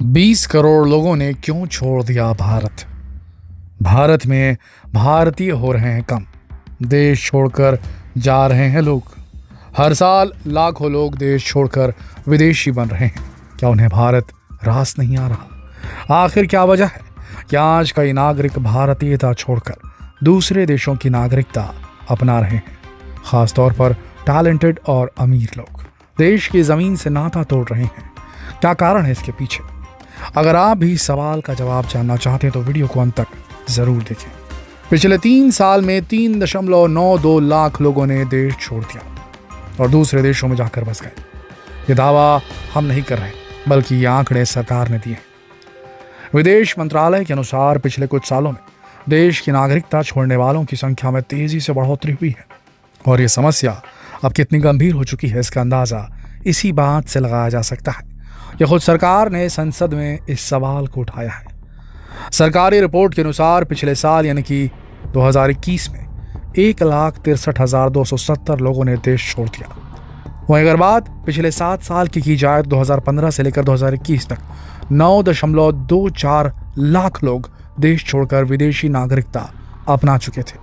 20 करोड़ लोगों ने क्यों छोड़ दिया भारत। भारत में भारतीय हो रहे हैं कम, देश छोड़कर जा रहे हैं लोग। हर साल लाखों लोग देश छोड़कर विदेशी बन रहे हैं। क्या उन्हें भारत रास नहीं आ रहा? आखिर क्या वजह है कि आज कई नागरिक भारतीयता छोड़कर दूसरे देशों की नागरिकता अपना रहे हैं? खासतौर पर टैलेंटेड और अमीर लोग देश की जमीन से नाता तोड़ रहे हैं। क्या कारण है इसके पीछे? अगर आप भी इस सवाल का जवाब जानना चाहते हैं तो वीडियो को अंत तक जरूर देखें। पिछले 3 साल में 3.92 लाख लोगों ने देश छोड़ दिया और दूसरे देशों में जाकर बस गए। ये दावा हम नहीं कर रहे, बल्कि ये आंकड़े सरकार ने दिए। विदेश मंत्रालय के अनुसार पिछले कुछ सालों में देश की नागरिकता छोड़ने वालों की संख्या में तेजी से बढ़ोतरी हुई है और ये समस्या अब कितनी गंभीर हो चुकी है, इसका अंदाजा इसी बात से लगाया जा सकता है। यह खुद सरकार ने संसद में इस सवाल को उठाया है। सरकारी रिपोर्ट के अनुसार पिछले साल यानी कि 2021 में 1,63,270 लोगों ने देश छोड़ दिया। वहीं अगर बात पिछले 7 साल की जाए तो 2015 से लेकर 2021 तक 9.24 लाख लोग देश छोड़कर विदेशी नागरिकता अपना चुके थे।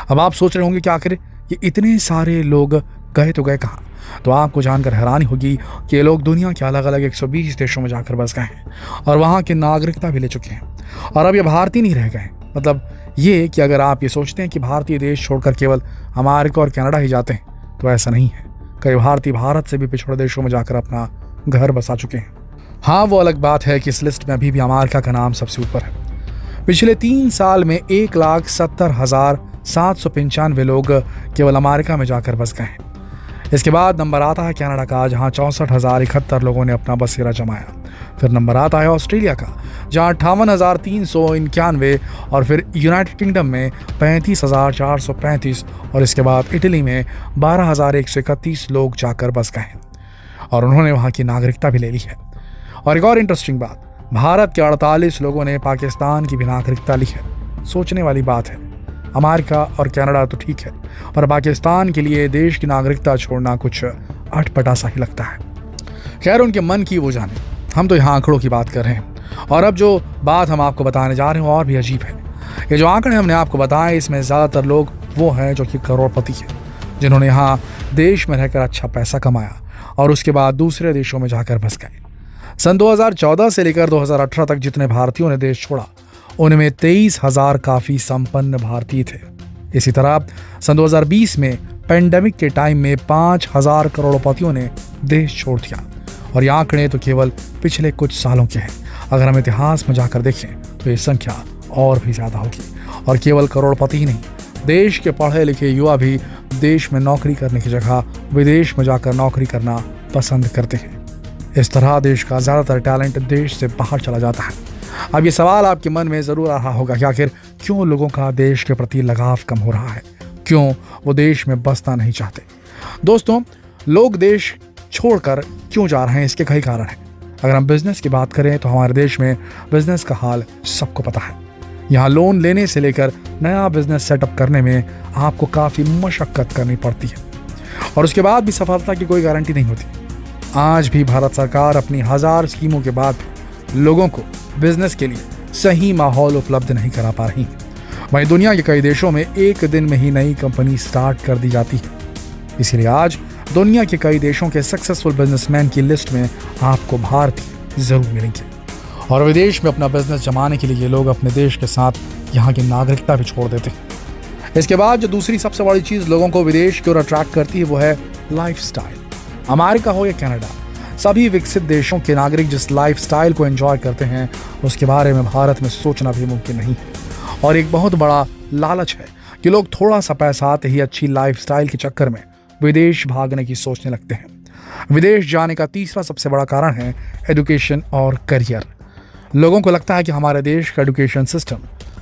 अब आप सोच रहे होंगे कि आखिर ये इतने सारे लोग गए तो गए कहाँ? तो आपको जानकर हैरानी होगी कि ये लोग दुनिया के अलग अलग 120 देशों में जाकर बस गए हैं और वहाँ की नागरिकता भी ले चुके हैं और अब ये भारतीय नहीं रह गए। मतलब ये कि अगर आप ये सोचते हैं कि भारतीय देश छोड़कर केवल अमेरिका और कनाडा ही जाते हैं तो ऐसा नहीं है। कई भारतीय भारत से भी पिछड़े देशों में जाकर अपना घर बसा चुके हैं। हाँ, वो अलग बात है कि इस लिस्ट में अभी भी अमेरिका का नाम सबसे ऊपर है। पिछले 3 साल में 1,70,795 लोग केवल अमेरिका में जाकर बस गए हैं। इसके बाद नंबर आता है कनाडा का, जहां 64,071 लोगों ने अपना बसेरा जमाया। फिर नंबर आता है ऑस्ट्रेलिया का, जहां 58,391 और फिर यूनाइटेड किंगडम में 35,435 और इसके बाद इटली में 12,131 लोग जाकर बस गए हैं और उन्होंने वहां की नागरिकता भी ले ली है। और एक और इंटरेस्टिंग बात, भारत के 48 लोगों ने पाकिस्तान की भी नागरिकता ली है। सोचने वाली बात है, अमेरिका और कनाडा तो ठीक है, पर पाकिस्तान के लिए देश की नागरिकता छोड़ना कुछ अटपटा सा ही लगता है। खैर, उनके मन की वो जाने, हम तो यहाँ आंकड़ों की बात कर रहे हैं। और अब जो बात हम आपको बताने जा रहे हैं और भी अजीब है। ये जो आंकड़े हमने आपको बताए, इसमें ज़्यादातर लोग वो हैं जो कि करोड़पति हैं, जिन्होंने यहाँ देश में रहकर अच्छा पैसा कमाया और उसके बाद दूसरे देशों में जाकर बस गए। सन 2014 से लेकर 2018 तक जितने भारतीयों ने देश छोड़ा, उनमें 23,000 काफी संपन्न भारतीय थे। इसी तरह सन 2020 में पेंडेमिक के टाइम में 5,000 करोड़पतियों ने देश छोड़ दिया और ये आंकड़े तो केवल पिछले कुछ सालों के हैं। अगर हम इतिहास में जाकर देखें तो ये संख्या और भी ज्यादा होगी। और केवल करोड़पति ही नहीं, देश के पढ़े लिखे युवा भी देश में नौकरी करने की जगह विदेश में जाकर नौकरी करना पसंद करते हैं। इस तरह देश का ज्यादातर टैलेंट देश से बाहर चला जाता है। अब ये सवाल आपके मन में जरूर आ रहा होगा कि आखिर क्यों लोगों का देश के प्रति लगाव कम हो रहा है, क्यों वो देश में बसना नहीं चाहते। दोस्तों, लोग देश छोड़कर क्यों जा रहे हैं, इसके कई कारण हैं। अगर हम बिजनेस की बात करें तो हमारे देश में बिजनेस का हाल सबको पता है। यहाँ लोन लेने से लेकर नया बिजनेस सेटअप करने में आपको काफ़ी मशक्कत करनी पड़ती है और उसके बाद भी सफलता की कोई गारंटी नहीं होती। आज भी भारत सरकार अपनी 1000 स्कीमों के बाद लोगों को बिजनेस के लिए सही माहौल उपलब्ध नहीं करा पा रही है। वहीं दुनिया के कई देशों में एक दिन में ही नई कंपनी स्टार्ट कर दी जाती है। इसीलिए आज दुनिया के कई देशों के सक्सेसफुल बिजनेसमैन की लिस्ट में आपको भारतीय जरूर मिलेंगे और विदेश में अपना बिजनेस जमाने के लिए ये लोग अपने देश के साथ यहाँ की नागरिकता भी छोड़ देते हैं। इसके बाद जो दूसरी सबसे बड़ी चीज़ लोगों को विदेश की ओर अट्रैक्ट करती है वो है लाइफस्टाइल। अमेरिका हो या कनाडा, सभी विकसित देशों के नागरिक जिस लाइफस्टाइल को एंजॉय करते हैं उसके बारे में भारत में सोचना भी मुमकिन नहीं है। और एक बहुत बड़ा लालच है कि लोग थोड़ा सा पैसा आते ही अच्छी लाइफस्टाइल के चक्कर में विदेश भागने की सोचने लगते हैं। विदेश जाने का तीसरा सबसे बड़ा कारण है एजुकेशन और करियर। लोगों को लगता है कि हमारे देश का एजुकेशन सिस्टम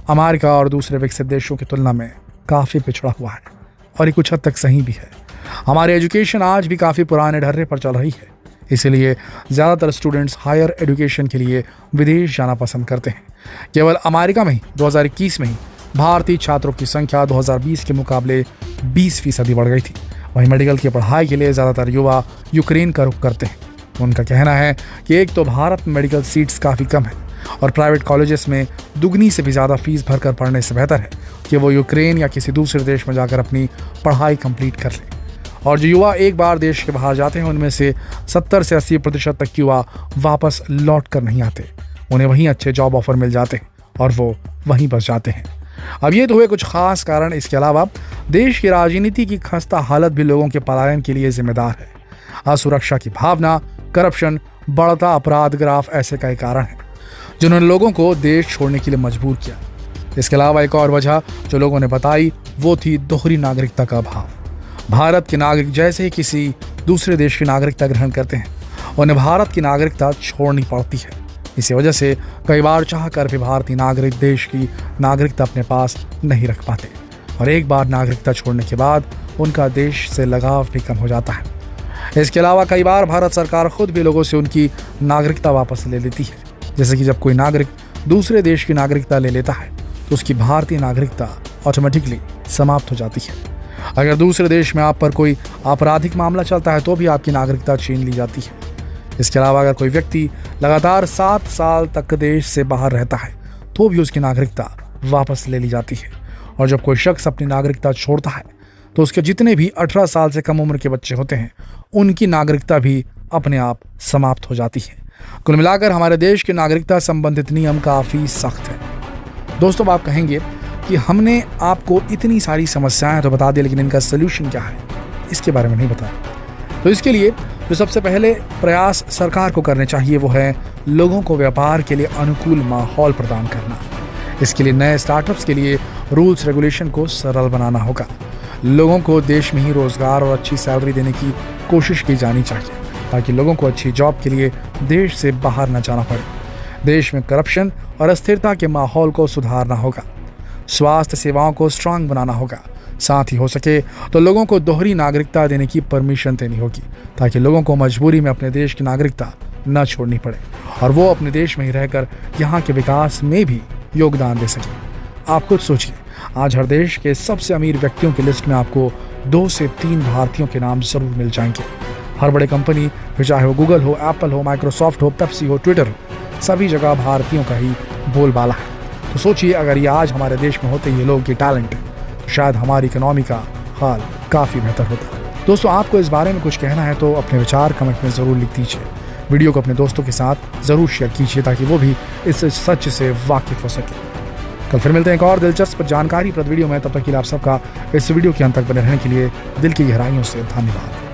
अमेरिका और दूसरे विकसित देशों की तुलना में काफ़ी पिछड़ा हुआ है और ये कुछ हद तक सही भी है। हमारी एजुकेशन आज भी काफ़ी पुराने ढर्रे पर चल रही है, इसलिए ज़्यादातर स्टूडेंट्स हायर एजुकेशन के लिए विदेश जाना पसंद करते हैं। केवल अमेरिका में ही 2021 में ही भारतीय छात्रों की संख्या 2020 के मुकाबले 20% बढ़ गई थी। वहीं मेडिकल की पढ़ाई के लिए ज़्यादातर युवा यूक्रेन का रुख करते हैं। उनका कहना है कि एक तो भारत में मेडिकल सीट्स काफ़ी कम है और प्राइवेट कॉलेजेस में दुगनी से भी ज़्यादा फीस भरकर पढ़ने से बेहतर है कि वो यूक्रेन या किसी दूसरे देश में जाकर अपनी पढ़ाई कंप्लीट कर लें। और जो युवा एक बार देश के बाहर जाते हैं उनमें से 70 से 80% तक युवा वापस लौट कर नहीं आते। उन्हें वहीं अच्छे जॉब ऑफर मिल जाते हैं और वो वहीं बस जाते हैं। अब ये तो हुए कुछ खास कारण। इसके अलावा देश की राजनीति की खस्ता हालत भी लोगों के पलायन के लिए जिम्मेदार है। असुरक्षा की भावना, करप्शन, बढ़ता अपराध ग्राफ ऐसे कई कारण हैं जिन्होंने लोगों को देश छोड़ने के लिए मजबूर किया। इसके अलावा एक और वजह जो लोगों ने बताई वो थी दोहरी नागरिकता का अभाव। भारत के नागरिक जैसे ही किसी दूसरे देश की नागरिकता ग्रहण करते हैं उन्हें भारत की नागरिकता छोड़नी पड़ती है। इसी वजह से कई बार चाहकर भी भारतीय नागरिक देश की नागरिकता अपने पास नहीं रख पाते और एक बार नागरिकता छोड़ने के बाद उनका देश से लगाव भी कम हो जाता है। इसके अलावा कई बार भारत सरकार खुद भी लोगों से उनकी नागरिकता वापस ले लेती है। जैसे कि जब कोई नागरिक दूसरे देश की नागरिकता ले लेता है तो उसकी भारतीय नागरिकता ऑटोमेटिकली समाप्त हो जाती है। अगर दूसरे देश में आप पर कोई आपराधिक मामला चलता है तो भी आपकी नागरिकता छीन ली जाती है। इसके अलावा अगर कोई व्यक्ति लगातार 7 साल तक देश से बाहर रहता है तो भी उसकी नागरिकता वापस ले ली जाती है। और जब कोई शख्स अपनी नागरिकता छोड़ता है तो उसके जितने भी 18 साल से कम उम्र के बच्चे होते हैं उनकी नागरिकता भी अपने आप समाप्त हो जाती है। कुल मिलाकर हमारे देश के नागरिकता संबंधित नियम काफ़ी सख्त है। दोस्तों, आप कहेंगे कि हमने आपको इतनी सारी समस्याएं तो बता दी लेकिन इनका सोल्यूशन क्या है, इसके बारे में नहीं बताया। तो इसके लिए जो सबसे पहले प्रयास सरकार को करने चाहिए वो है लोगों को व्यापार के लिए अनुकूल माहौल प्रदान करना। इसके लिए नए स्टार्टअप्स के लिए रूल्स रेगुलेशन को सरल बनाना होगा। लोगों को देश में ही रोजगार और अच्छी सैलरी देने की कोशिश की जानी चाहिए ताकि लोगों को अच्छी जॉब के लिए देश से बाहर न जाना पड़े। देश में करप्शन और अस्थिरता के माहौल को सुधारना होगा। स्वास्थ्य सेवाओं को स्ट्रांग बनाना होगा। साथ ही हो सके तो लोगों को दोहरी नागरिकता देने की परमिशन देनी होगी ताकि लोगों को मजबूरी में अपने देश की नागरिकता न छोड़नी पड़े और वो अपने देश में ही रहकर यहाँ के विकास में भी योगदान दे सके। आप खुद सोचिए, आज हर देश के सबसे अमीर व्यक्तियों की लिस्ट में आपको 2 से 3 भारतीयों के नाम जरूर मिल जाएंगे। हर बड़े कंपनी, फिर चाहे वो गूगल हो, एप्पल हो, माइक्रोसॉफ्ट हो, पेप्सी हो, ट्विटर हो, सभी जगह भारतीयों का ही बोलबाला है। तो सोचिए, अगर ये आज हमारे देश में होते ये लोग, ये टैलेंट, तो शायद हमारी इकोनॉमी का हाल काफ़ी बेहतर होता। दोस्तों, आपको इस बारे में कुछ कहना है तो अपने विचार कमेंट में ज़रूर लिख दीजिए। वीडियो को अपने दोस्तों के साथ ज़रूर शेयर कीजिए ताकि वो भी इस सच से वाकिफ हो सके। कल फिर मिलते हैं एक और दिलचस्प जानकारीप्रद वीडियो में। तब तक के लिए आप सबका इस वीडियो के अंत तक बने रहने के लिए दिल की गहराइयों से धन्यवाद।